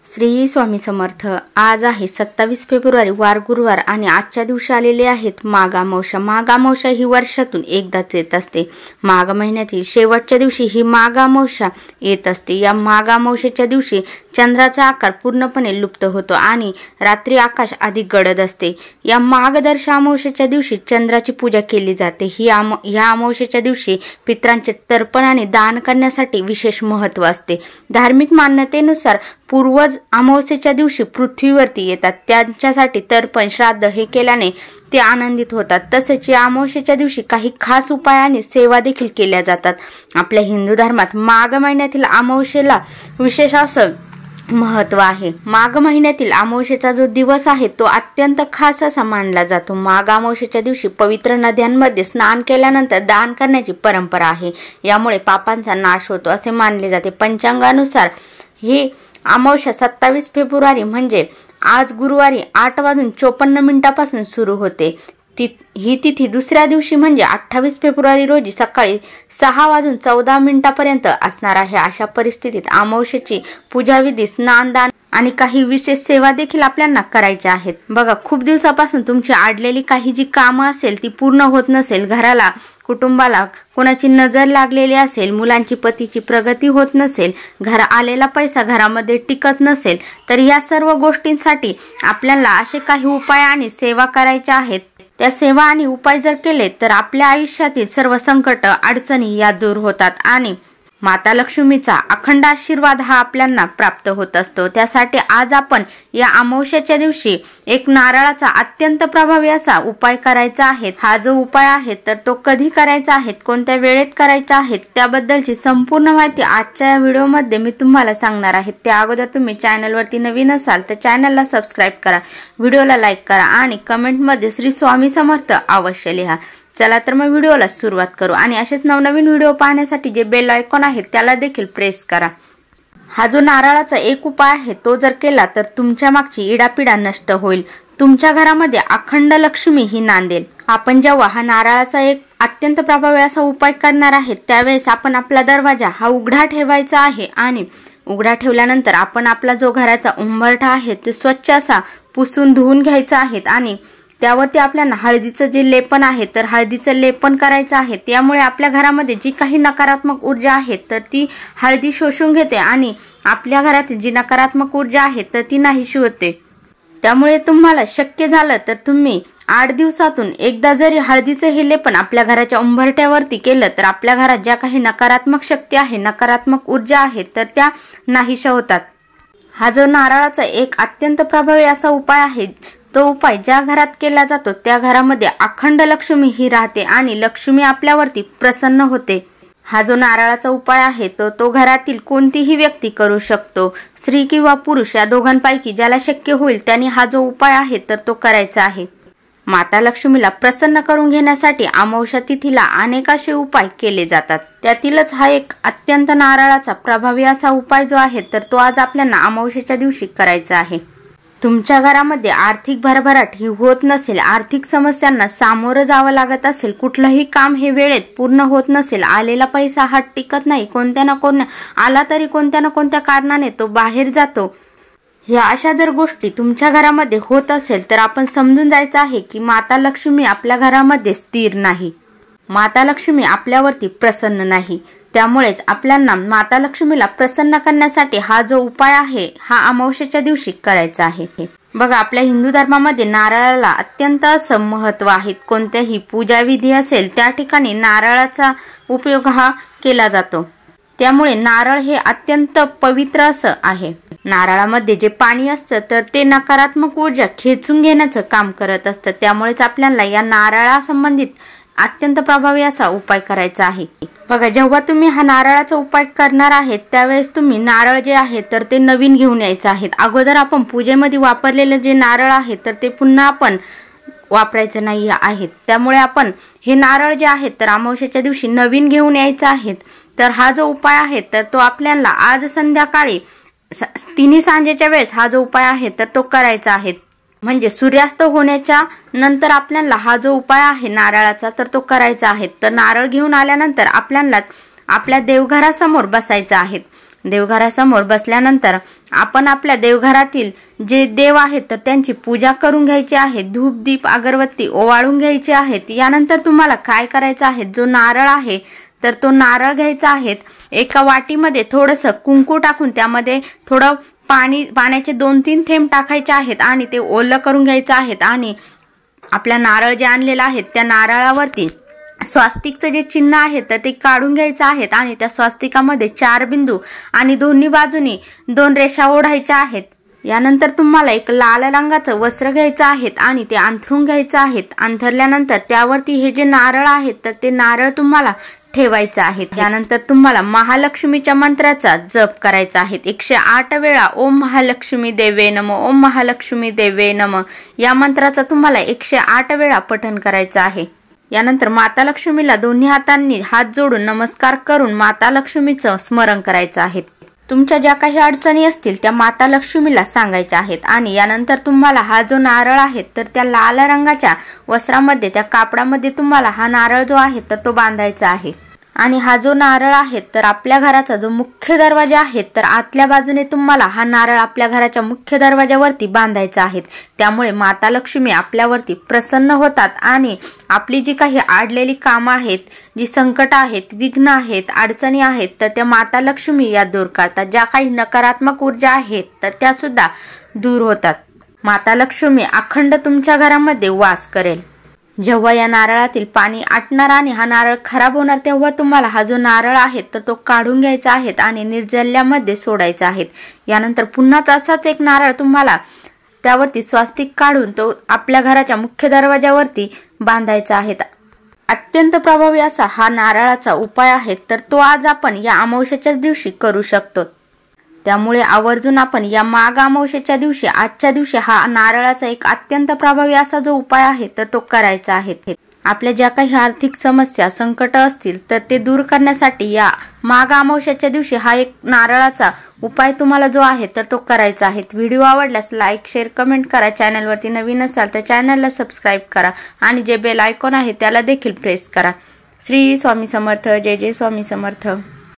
श्री स्वामी समर्थ। आज आहे 27 फेब्रुवारी वार गुरुवार आणि आजच्या दिवशी आलेले आहेत माघ अमावस्या। माघ अमावस्या ही वर्षातून एकदाच येत असते। माघ महिन्यातील शेवटच्या दिवशी ही माघ अमावस्या येत असते। या माघ अमावस्येच्या दिवशी चंद्राचा आकार पूर्णपणे लुप्त होतो आणि रात्री आकाश अधिक गडद असते। या माघदर्श अमावस्येच्या दिवशी चंद्राची पूजा केली जाते। या अमावस्येच्या दिवशी पितरांचे तर्पण आणि दान करण्यासाठी विशेष महत्त्व असते। धार्मिक मान्यतेनुसार पूर्वज अमावस्येच्या दिवशी पृथ्वीवरती येतात, त्यांच्यासाठी तर्पण श्राद्ध हे केल्याने ते आनंदित होतात। तसेच या अमावस्येच्या दिवशी काही खास उपाय आणि सेवा देखील केल्या जातात। आपल्या हिंदू धर्मात माघ महिन्यातील अमावस्येला विशेष असं महत्त्व आहे। माघ महिन्यातील अमावस्येचा जो दिवस आहे तो अत्यंत खास असा मानला जातो। माघ अमावस्येच्या दिवशी पवित्र नद्यांमध्ये स्नान केल्यानंतर दान करण्याची परंपरा आहे। यामुळे पापांचा नाश होतो असे मानले जाते। पंचांगानुसार ही अमावस्या 27 फेब्रुवारी म्हणजे आज गुरुवारी 8:54 सुरू होते। ही तिथी दुसऱ्या दिवशी म्हणजे 28 फेब्रुवारी रोजी सकाळी 6:14 असणार आहे। अशा परिस्थितीत अमावस्येची पूजाविधी, स्नानदान आणि काही विशेष सेवा देखील आपल्याला करायच्या आहेत। बघा, खूप दिवसापासून तुमची अडलेली काही जी कामं असेल ती पूर्ण होत नसेल, घराला कुटुंबाला कोणाची नजर लागलेली असेल, मुलांची पतीची प्रगती होत नसेल, आलेला पैसा घरामध्ये टिकत नसेल, तर या सर्व गोष्टींसाठी आपल्याला असे काही उपाय आणि सेवा करायच्या आहेत। त्या सेवा आणि उपाय जर केले तर आपल्या आयुष्यातील सर्व संकट, अडचणी या दूर होतात आणि माता लक्ष्मीचा अखंड आशीर्वाद हा आपल्याला प्राप्त होत असतो। त्यासाठी आज आपण या अमावस्येच्या दिवशी एक नारळाचा अत्यंत प्रभावी असा उपाय करायचा आहे। हा जो उपाय आहे तर तो कधी करायचा आहे, कोणत्या वेळेत करायचा आहे, त्याबद्दलची संपूर्ण माहिती आजच्या या व्हिडिओमध्ये मी तुम्हाला सांगणार आहे। त्या अगोदर तुम्ही चॅनलवरती नवीन असाल तर चॅनलला सबस्क्राईब करा, व्हिडिओला लाईक करा आणि कमेंटमध्ये श्री स्वामी समर्थ अवश्य लिहा। चला तर मग व्हिडिओला सुरुवात करू आणि असेच नवनवीन व्हिडिओ पाहण्यासाठी जे बेल आयकॉन आहे त्याला देखील प्रेस करा। हा जो नारळाचा एक उपाय आहे तो जर केला तर तुमच्या मागची इडापिडा नष्ट होईल, तुमच्या घरामध्ये अखंड लक्ष्मी ही नांदेल। आपण जेव्हा हा नारळाचा एक अत्यंत प्रभावी असा उपाय करणार आहे त्यावेळेस आपण आपला दरवाजा हा उघडा ठेवायचा आहे आणि उघडा ठेवल्यानंतर आपण आपला जो घराचा उंबरठा आहे ते स्वच्छ असा पुसून धुवून घ्यायचा आहे आणि त्यावरती आपल्याला हळदीचं जे लेपन आहे तर हळदीचं लेपन करायचं आहे। त्यामुळे आपल्या घरामध्ये जी काही नकारात्मक ऊर्जा आहे तर ती हळदी शोषून घेते आणि आपल्या घरातील जी नकारात्मक ऊर्जा आहे तर ती नाहीशी होते। त्यामुळे तुम्हाला शक्य झालं तर तुम्ही 8 दिवसातून एकदा जरी हळदीचं हे लेपन आपल्या घराच्या उंबरठ्यावरती केलं तर आपल्या घरात ज्या काही नकारात्मक शक्ती आहे, नकारात्मक ऊर्जा आहे तर त्या नाहीशा होतात। हा जो नारळाचा एक अत्यंत प्रभावी असा उपाय आहे, तो उपाय ज्या घरात केला जातो त्या घरामध्ये अखंड लक्ष्मी ही राहते आणि लक्ष्मी आपल्यावरती प्रसन्न होते। हा जो नारळाचा उपाय आहे तो घरातील कोणतीही व्यक्ती करू शकतो, स्त्री किंवा पुरुष या दोघांपैकी ज्याला शक्य होईल त्यांनी हा जो उपाय आहे तर तो करायचा आहे। माता लक्ष्मीला प्रसन्न करून घेण्यासाठी अमावस्या तिथीला अनेक असे उपाय केले जातात। त्यातीलच हा एक अत्यंत नारळाचा प्रभावी असा उपाय जो आहे तर तो आज आपल्याला अमावस्येच्या दिवशी करायचा आहे। तुमच्या घरामध्ये आर्थिक भरभराट ही होत नसेल, आर्थिक समस्यांना सामोरं जावं लागत असेल, कुठलंही काम हे वेळेत पूर्ण होत नसेल, आलेला पैसा हा टिकत नाही, कोणत्या ना कोणत्या कारणाने तो बाहेर जातो, ह्या अशा जर गोष्टी तुमच्या घरामध्ये होत असेल तर आपण समजून जायचं आहे की माता लक्ष्मी आपल्या घरामध्ये स्थिर नाही, माता लक्ष्मी आपल्यावरती प्रसन्न नाही। त्यामुळेच आपल्याला माता लक्ष्मीला प्रसन्न करण्यासाठी हा जो उपाय आहे हा अमावस्येच्या दिवशी करायचा आहे। बघा, आपल्या हिंदू धर्मामध्ये नारळाला अत्यंत असं महत्त्व आहे। कोणत्याही पूजाविधी असेल त्या ठिकाणी नारळाचा उपयोग हा केला जातो। त्यामुळे नारळ हे अत्यंत पवित्र असं आहे। नारळामध्ये जे पाणी असतं तर ते नकारात्मक ऊर्जा खेचून घेण्याचं काम करत असतं। त्यामुळेच आपल्याला या नारळा संबंधित अत्यंत प्रभावी असा उपाय करायचा आहे। बघा, जेव्हा तुम्ही हा नारळाचा उपाय करणार आहेत त्यावेळेस तुम्ही नारळ जे आहे तर ते नवीन घेऊन यायचं आहे। अगोदर आपण पूजेमध्ये वापरलेले जे नारळ आहे तर ते पुन्हा आपण वापरायचं नाही आहेत। त्यामुळे आपण हे नारळ जे आहेत तर अमावस्येच्या दिवशी नवीन घेऊन यायचं आहेत। तर हा जो उपाय आहे तर तो आपल्याला आज संध्याकाळी 3 सांजेच्या वेळेस हा जो उपाय आहे तर तो करायचा आहे। म्हणजे सूर्यास्त होण्याच्या नंतर आपल्याला हा जो उपाय आहे नारळाचा तर तो करायचा आहे। तर नारळ घेऊन आल्यानंतर आपल्याला आपल्या देवघरासमोर बसायचं आहे। देवघरासमोर बसल्यानंतर आपण आपल्या देवघरातील जे देव आहेत तर त्यांची पूजा करून घ्यायची आहे। धूप दीप अगरबत्ती ओवाळून घ्यायची आहेत। यानंतर तुम्हाला काय करायचं आहे, जो नारळ आहे तर तो नारळ घ्यायचा आहे। एका वाटीमध्ये थोडंसं कुंकू टाकून त्यामध्ये थोडं पाण्याचे 2-3 थेंब टाकायचे आहेत आणि ते ओलं करून घ्यायचं आहे आणि आपला नारळ जे आणलेला आहे त्या नारळावरती स्वास्तिकचं जे चिन्ह आहे तर ते काढून घ्यायचं आहे आणि त्या स्वास्तिकामध्ये 4 बिंदू आणि दोन्ही बाजूनी 2 रेषा ओढायच्या आहेत। यानंतर तुम्हाला एक लाल रंगाचं वस्त्र घ्यायचं आहे आणि ते अंथरून घ्यायचं आहे। अंथरल्यानंतर त्यावरती हे जे नारळ आहेत तर ते नारळ तुम्हाला ठेवायचं आहे। त्यानंतर तुम्हाला महालक्ष्मीच्या मंत्राचा जप करायचा आहे। 108 वेळा ओम महालक्ष्मी देवे नमः, ओम महालक्ष्मी देवे नमः या मंत्राचा तुम्हाला 108 वेळा पठण करायचं आहे। यानंतर माता लक्ष्मीला दोन्ही हातांनी हात जोडून नमस्कार करून माता लक्ष्मीचं स्मरण करायचं आहे। तुमच्या ज्या काही अडचणी असतील त्या माता लक्ष्मीला सांगायच्या आहेत आणि यानंतर तुम्हाला हा जो नारळ आहे तर त्या लाल रंगाच्या वस्त्रामध्ये त्या कापडामध्ये तुम्हाला हा नारळ जो आहे तर तो बांधायचा आहे। आणि हा जो नारळ आहे तर आपल्या घराचा जो मुख्य दरवाजा आहे तर आतल्या बाजूने तुम्हाला हा नारळ आपल्या घराच्या मुख्य दरवाजावरती बांधायचा आहे। त्यामुळे माता लक्ष्मी आपल्यावरती प्रसन्न होतात आणि आपली जी काही आडलेली कामं आहेत, जी संकट आहेत, विघ्न आहेत, अडचणी आहेत तर त्या माता लक्ष्मी या दूर करतात। ज्या काही नकारात्मक ऊर्जा आहेत तर त्या सुद्धा दूर होतात। माता लक्ष्मी अखंड तुमच्या घरामध्ये वास करेल। जेव्हा या नारळातील पाणी आटणार आणि हा नारळ खराब होणार तेव्हा तुम्हाला हा जो नारळ आहे तर तो काढून घ्यायचा आहे आणि निर्जल्यामध्ये सोडायचा आहे। यानंतर पुन्हा असाच एक नारळ तुम्हाला त्यावरती स्वास्तिक काढून तो आपल्या घराच्या मुख्य दरवाजावरती बांधायचा आहे। अत्यंत प्रभावी असा हा नारळाचा उपाय आहे तर तो आज आपण या अमावस्येच्याच दिवशी करू शकतो। त्यामुळे आवर्जून आपण या माघ अमावस्येच्या दिवशी आजच्या दिवशी हा नारळाचा एक अत्यंत प्रभावी असा जो उपाय आहे तर तो करायचा आहे। आपल्या ज्या काही आर्थिक समस्या संकट असतील तर ते दूर करण्यासाठी या माघ अमावस्येच्या दिवशी हा एक नारळाचा उपाय तुम्हाला जो आहे तर तो करायचा आहे। व्हिडिओ आवडल्यास लाईक शेअर कमेंट करा। चॅनलवरती नवीन असाल तर चॅनलला सबस्क्राईब करा आणि जे बेल आयकॉन आहे त्याला देखील प्रेस करा। श्री स्वामी समर्थ। जय जय स्वामी समर्थ।